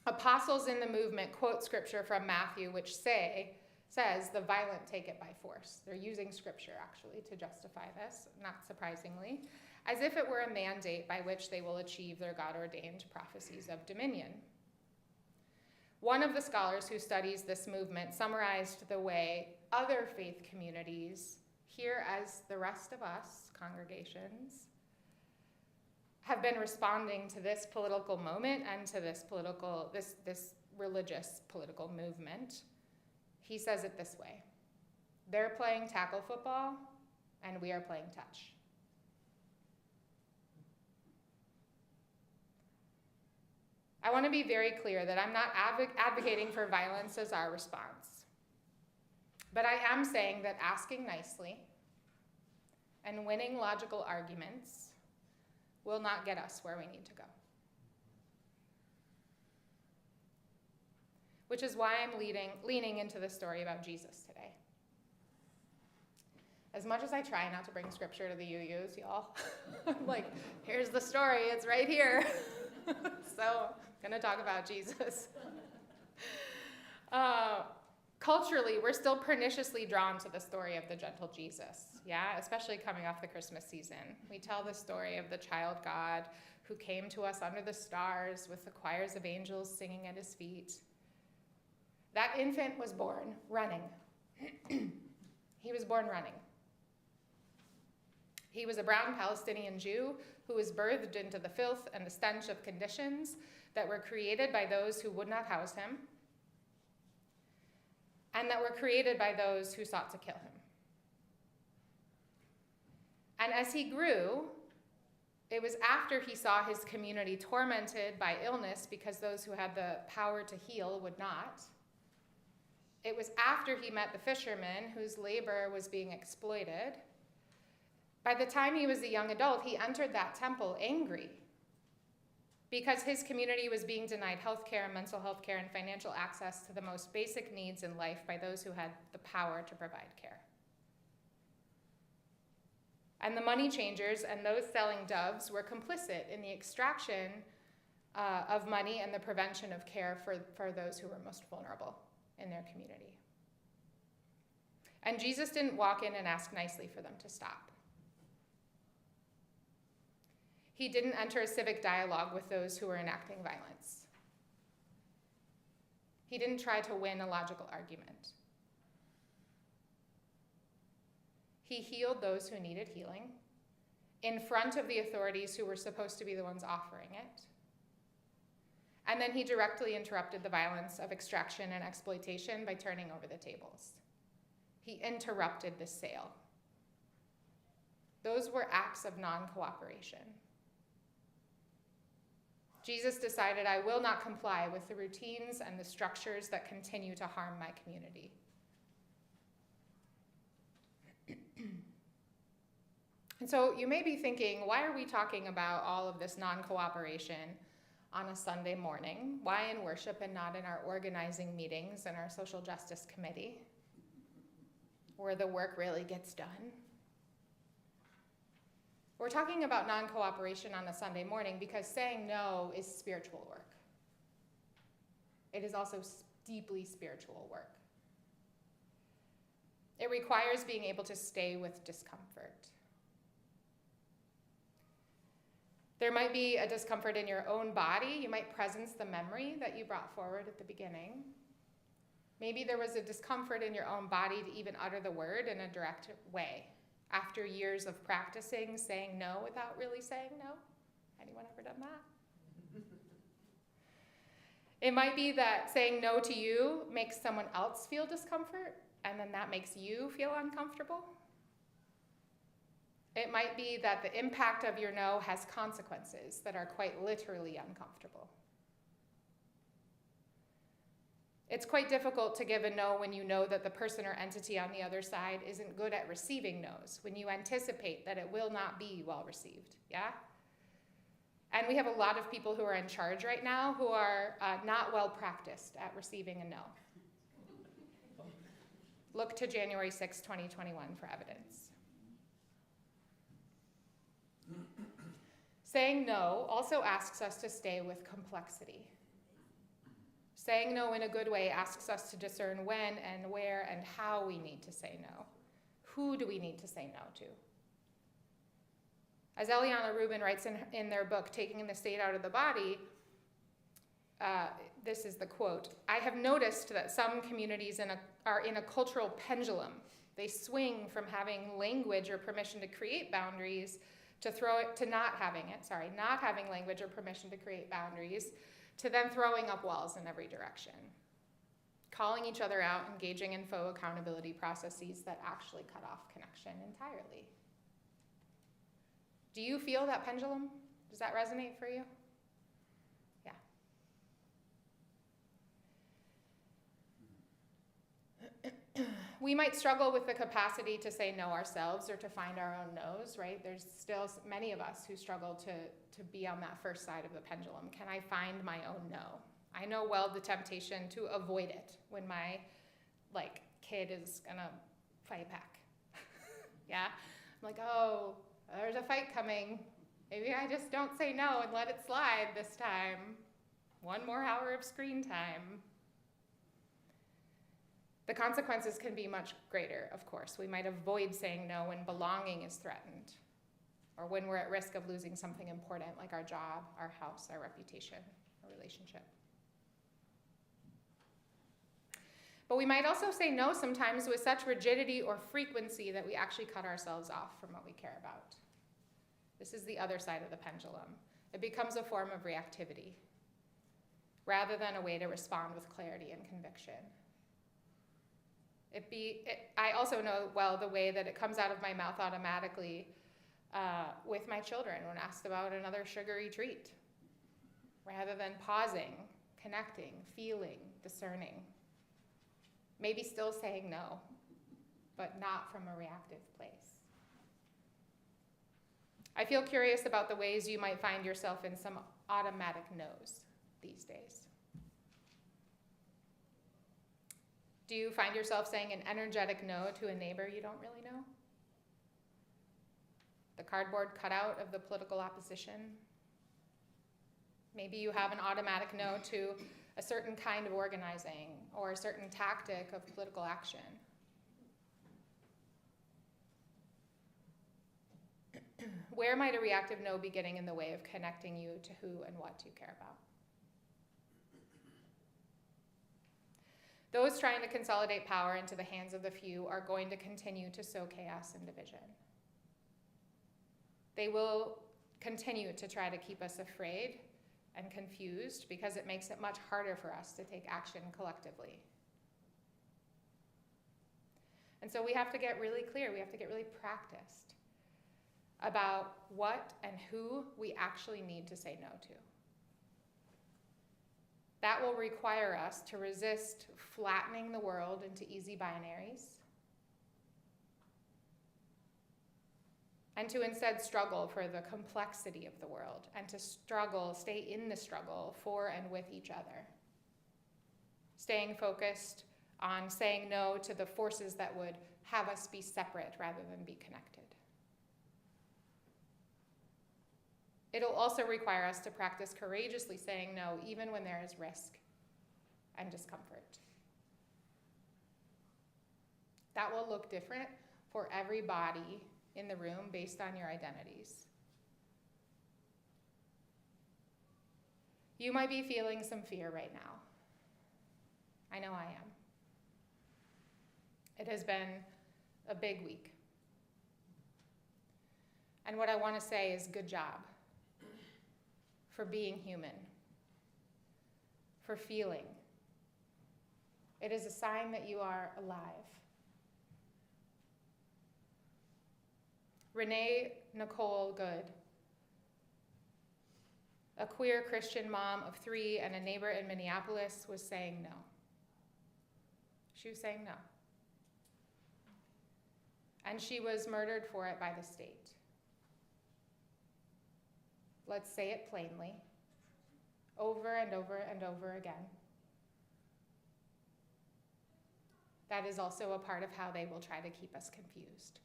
Apostles in the movement quote scripture from Matthew, which says, the violent take it by force. They're using scripture, actually, to justify this, not surprisingly, as if it were a mandate by which they will achieve their God-ordained prophecies of dominion. One of the scholars who studies this movement summarized the way other faith communities, here as the rest of us, congregations, have been responding to this political moment and to this religious political movement. He says it this way: they're playing tackle football and we are playing touch. I want to be very clear that I'm not advocating for violence as our response. But I am saying that asking nicely and winning logical arguments will not get us where we need to go. Which is why I'm leaning into the story about Jesus today. As much as I try not to bring scripture to the UUs, y'all, I'm like, here's the story, it's right here. So I'm gonna talk about Jesus. Culturally, we're still perniciously drawn to the story of the gentle Jesus, yeah? Especially coming off the Christmas season. We tell the story of the child God who came to us under the stars with the choirs of angels singing at his feet. That infant was born running. He was born running. He was a brown Palestinian Jew who was birthed into the filth and the stench of conditions that were created by those who would not house him, and that were created by those who sought to kill him. And as he grew, it was after he saw his community tormented by illness because those who had the power to heal would not. It was after he met the fishermen whose labor was being exploited. By the time he was a young adult, he entered that temple angry because his community was being denied health care, mental health care, and financial access to the most basic needs in life by those who had the power to provide care. And the money changers and those selling doves were complicit in the extraction of money and the prevention of care for those who were most vulnerable in their community. And Jesus didn't walk in and ask nicely for them to stop. He didn't enter a civic dialogue with those who were enacting violence. He didn't try to win a logical argument. He healed those who needed healing in front of the authorities who were supposed to be the ones offering it. And then he directly interrupted the violence of extraction and exploitation by turning over the tables. He interrupted the sale. Those were acts of non-cooperation. Jesus decided, I will not comply with the routines and the structures that continue to harm my community. And so you may be thinking, why are we talking about all of this non-cooperation on a Sunday morning? Why in worship and not in our organizing meetings and our social justice committee, where the work really gets done? We're talking about non-cooperation on a Sunday morning because saying no is spiritual work. It is also deeply spiritual work. It requires being able to stay with discomfort. There might be a discomfort in your own body. You might presence the memory that you brought forward at the beginning. Maybe there was a discomfort in your own body to even utter the word in a direct way after years of practicing saying no without really saying no. Anyone ever done that? It might be that saying no to you makes someone else feel discomfort, and then that makes you feel uncomfortable. It might be that the impact of your no has consequences that are quite literally uncomfortable. It's quite difficult to give a no when you know that the person or entity on the other side isn't good at receiving no's, when you anticipate that it will not be well received, yeah? And we have a lot of people who are in charge right now who are not well practiced at receiving a no. Look to January 6, 2021 for evidence. Saying no also asks us to stay with complexity. Saying no in a good way asks us to discern when and where and how we need to say no. Who do we need to say no to? As Eliana Rubin writes in their book, Taking the State Out of the Body, this is the quote, "I have noticed that some communities are in a cultural pendulum. They swing from having language or permission to create boundaries to not having language or permission to create boundaries, to then throwing up walls in every direction, calling each other out, engaging in faux accountability processes that actually cut off connection entirely." Do you feel that pendulum? Does that resonate for you? Yeah. We might struggle with the capacity to say no ourselves or to find our own no's, right? There's still many of us who struggle to be on that first side of the pendulum. Can I find my own no? I know well the temptation to avoid it when my kid is gonna fight back. Yeah? I'm like, oh, there's a fight coming. Maybe I just don't say no and let it slide this time. One more hour of screen time. The consequences can be much greater, of course. We might avoid saying no when belonging is threatened, or when we're at risk of losing something important like our job, our house, our reputation, our relationship. But we might also say no sometimes with such rigidity or frequency that we actually cut ourselves off from what we care about. This is the other side of the pendulum. It becomes a form of reactivity, rather than a way to respond with clarity and conviction. I also know well the way that it comes out of my mouth automatically with my children when asked about another sugary treat, rather than pausing, connecting, feeling, discerning. Maybe still saying no, but not from a reactive place. I feel curious about the ways you might find yourself in some automatic no's these days. Do you find yourself saying an energetic no to a neighbor you don't really know? The cardboard cutout of the political opposition? Maybe you have an automatic no to a certain kind of organizing or a certain tactic of political action. Where might a reactive no be getting in the way of connecting you to who and what you care about? Those trying to consolidate power into the hands of the few are going to continue to sow chaos and division. They will continue to try to keep us afraid and confused because it makes it much harder for us to take action collectively. And so we have to get really clear, we have to get really practiced about what and who we actually need to say no to. That will require us to resist flattening the world into easy binaries and to instead struggle for the complexity of the world and to stay in the struggle for and with each other. Staying focused on saying no to the forces that would have us be separate rather than be connected. It'll also require us to practice courageously saying no, even when there is risk and discomfort. That will look different for everybody in the room based on your identities. You might be feeling some fear right now. I know I am. It has been a big week. And what I want to say is good job for being human, for feeling. It is a sign that you are alive. Renee Nicole Good, a queer Christian mom of 3 and a neighbor in Minneapolis, was saying no. She was saying no. And she was murdered for it by the state. Let's say it plainly, over and over and over again. That is also a part of how they will try to keep us confused,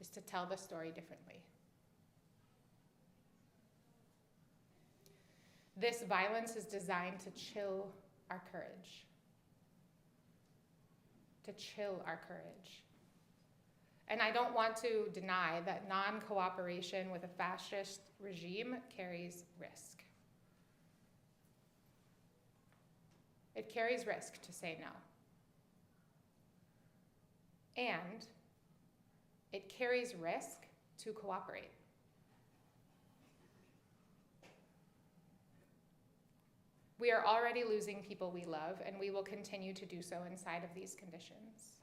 is to tell the story differently. This violence is designed to chill our courage. To chill our courage. And I don't want to deny that non-cooperation with a fascist regime carries risk. It carries risk to say no. And it carries risk to cooperate. We are already losing people we love, and we will continue to do so inside of these conditions.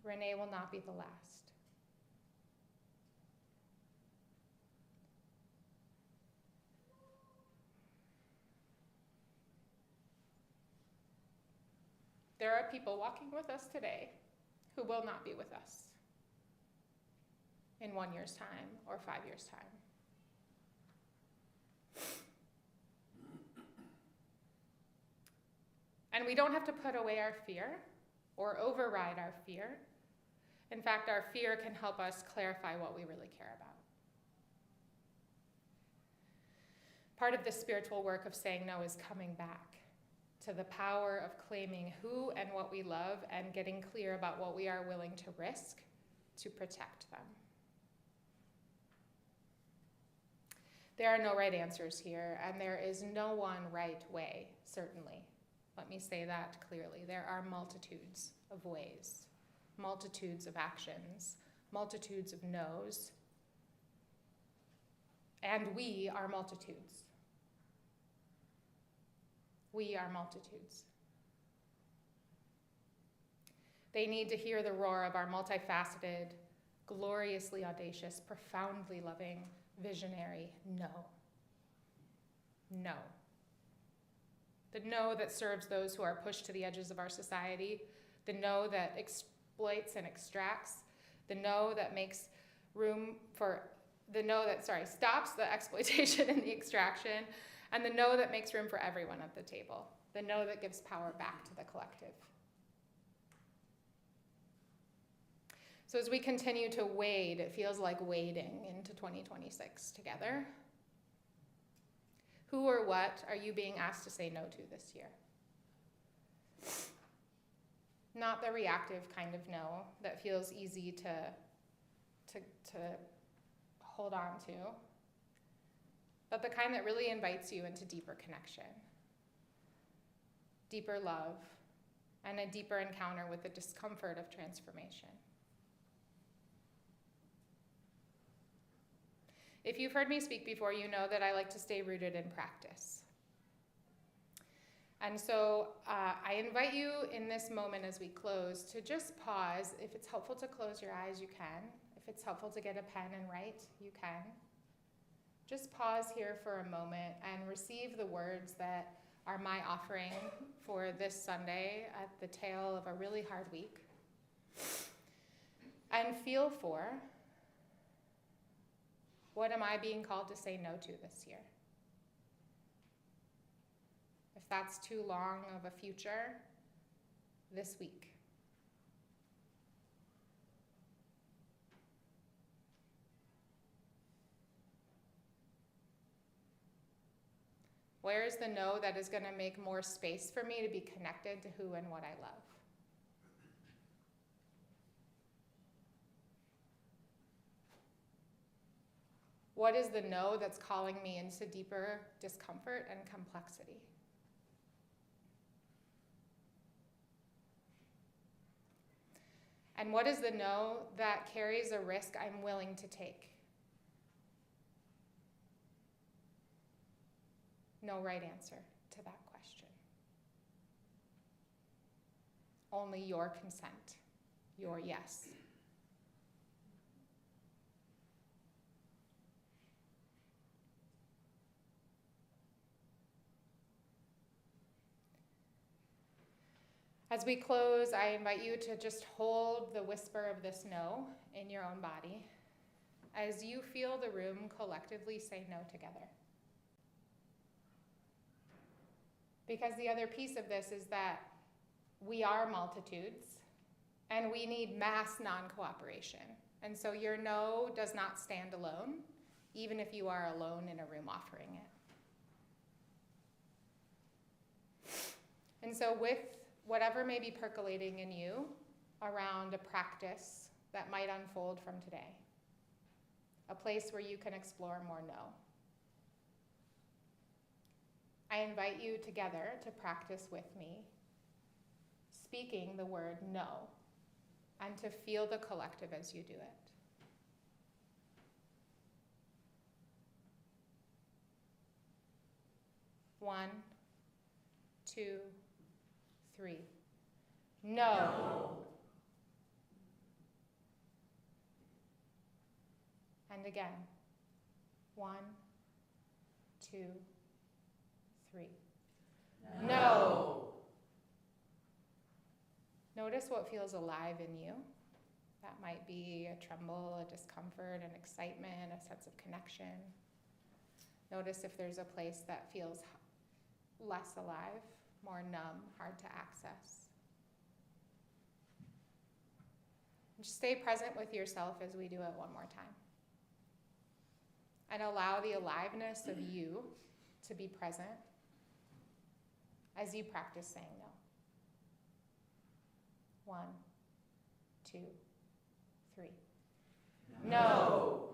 Renee will not be the last. There are people walking with us today who will not be with us in 1 year's time or 5 years' time. And we don't have to put away our fear or override our fear. In fact, our fear can help us clarify what we really care about. Part of the spiritual work of saying no is coming back to the power of claiming who and what we love and getting clear about what we are willing to risk to protect them. There are no right answers here, and there is no one right way, certainly. Let me say that clearly. There are multitudes of ways, multitudes of actions, multitudes of no's, and we are multitudes. We are multitudes. They need to hear the roar of our multifaceted, gloriously audacious, profoundly loving, visionary no. No. The no that serves those who are pushed to the edges of our society, the no that exploits and extracts, the no that makes room for, the no that, stops the exploitation and the extraction, and the no that makes room for everyone at the table, the no that gives power back to the collective. So as we continue to wade, it feels like wading into 2026 together. Who or what are you being asked to say no to this year? Not the reactive kind of no that feels easy to hold on to, but the kind that really invites you into deeper connection, deeper love, and a deeper encounter with the discomfort of transformation. If you've heard me speak before, you know that I like to stay rooted in practice. And so I invite you in this moment as we close to just pause. If it's helpful to close your eyes, you can. If it's helpful to get a pen and write, you can. Just pause here for a moment and receive the words that are my offering for this Sunday at the tail of a really hard week. And feel for, what am I being called to say no to this year? If that's too long of a future, this week. Where is the no that is going to make more space for me to be connected to who and what I love? What is the no that's calling me into deeper discomfort and complexity? And what is the no that carries a risk I'm willing to take? No right answer to that question. Only your consent, your yes. As we close, I invite you to just hold the whisper of this no in your own body as you feel the room collectively say no together. Because the other piece of this is that we are multitudes and we need mass non-cooperation. And so your no does not stand alone, even if you are alone in a room offering it. And so with whatever may be percolating in you around a practice that might unfold from today, a place where you can explore more no, I invite you together to practice with me, speaking the word no, and to feel the collective as you do it. One, two, three. No. And again. 1, 2, 3. No. Notice what feels alive in you. That might be a tremble, a discomfort, an excitement, a sense of connection. Notice if there's a place that feels less alive, more numb, hard to access. Just stay present with yourself as we do it one more time. And allow the aliveness of you to be present as you practice saying no. 1, 2, 3. No.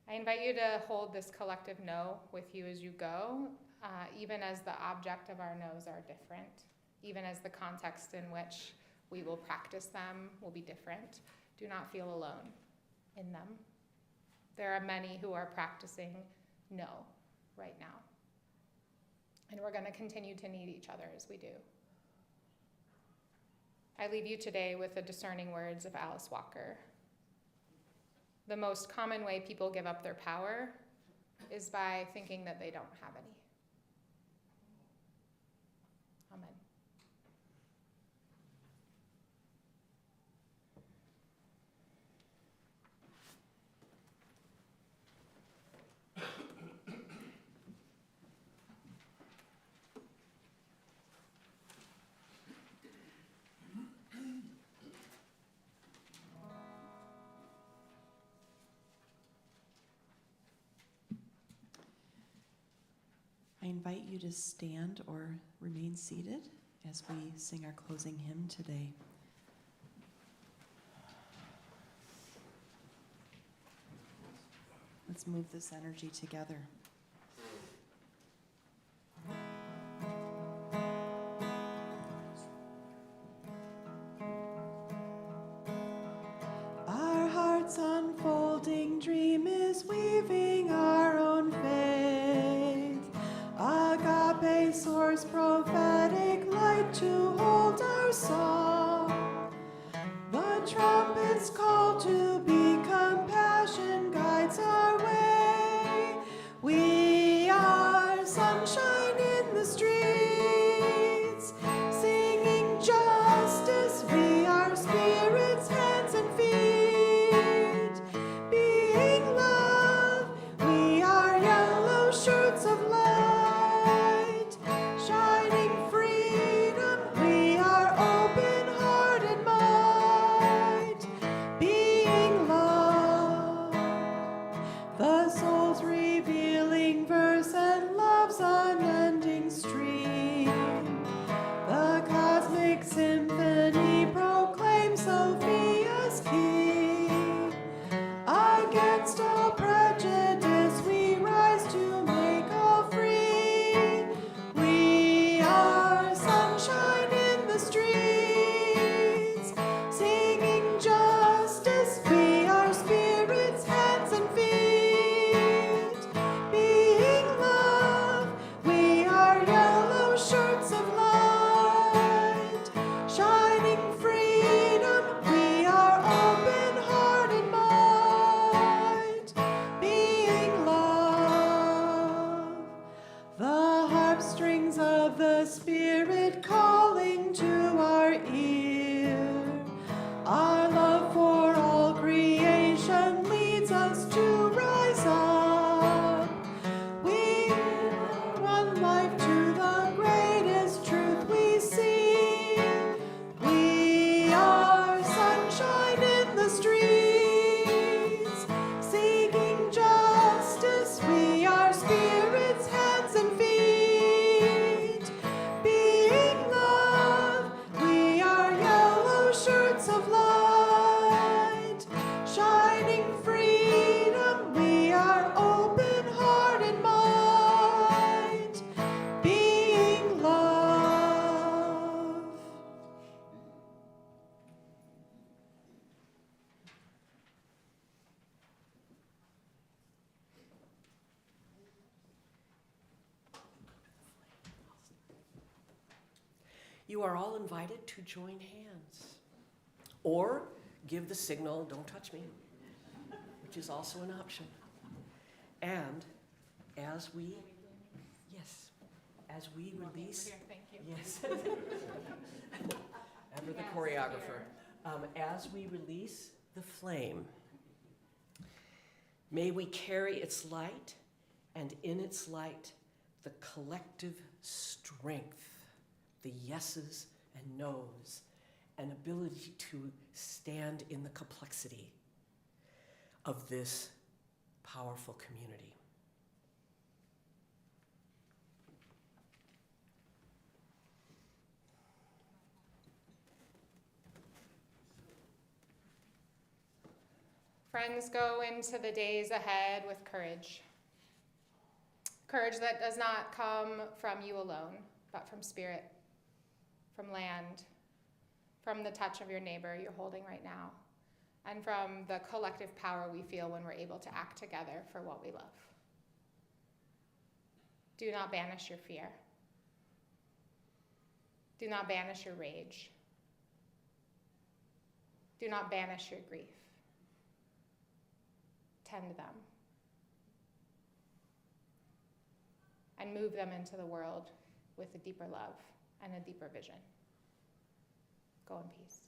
I invite you to hold this collective no with you as you go, even as the object of our no's are different, even as the context in which we will practice them will be different. Do not feel alone in them. There are many who are practicing no right now. And we're going to continue to need each other as we do. I leave you today with the discerning words of Alice Walker. The most common way people give up their power is by thinking that they don't have any. Amen. I invite you to stand or remain seated as we sing our closing hymn today. Let's move this energy together. Our heart's unfolding dream is weaving our own faith. Agape soars prophetic light to hold our song. The trumpet's call to be compassion guides our way. We are sunshine in the streets, singing justice. We are spirits, hands and feet, being love. We are yellow shirts of light, shining freedom. We are open-hearted might, being love. The soul's revealing verse and love's unending stream. The cosmic symphony proclaims Sophia's King. Against all prejudice we rise to make all free. We are sunshine in the streets, singing justice. We are spirits, hands and feet, being love. We are yellow shirts of light, shining freedom. We are open you are all invited to join hands. Or give the signal, don't touch me, which is also an option. And as we, yes, as we release, Thank you. yes, ever the choreographer, as we release the flame, may we carry its light, and in its light, the collective strength, the yeses and nos, an ability to stand in the complexity of this powerful community. Friends, go into the days ahead with courage. Courage that does not come from you alone, but from spirit, from land, from the touch of your neighbor you're holding right now, and from the collective power we feel when we're able to act together for what we love. Do not banish your fear. Do not banish your rage. Do not banish your grief. Tend them. And move them into the world with a deeper love and a deeper vision. Go in peace.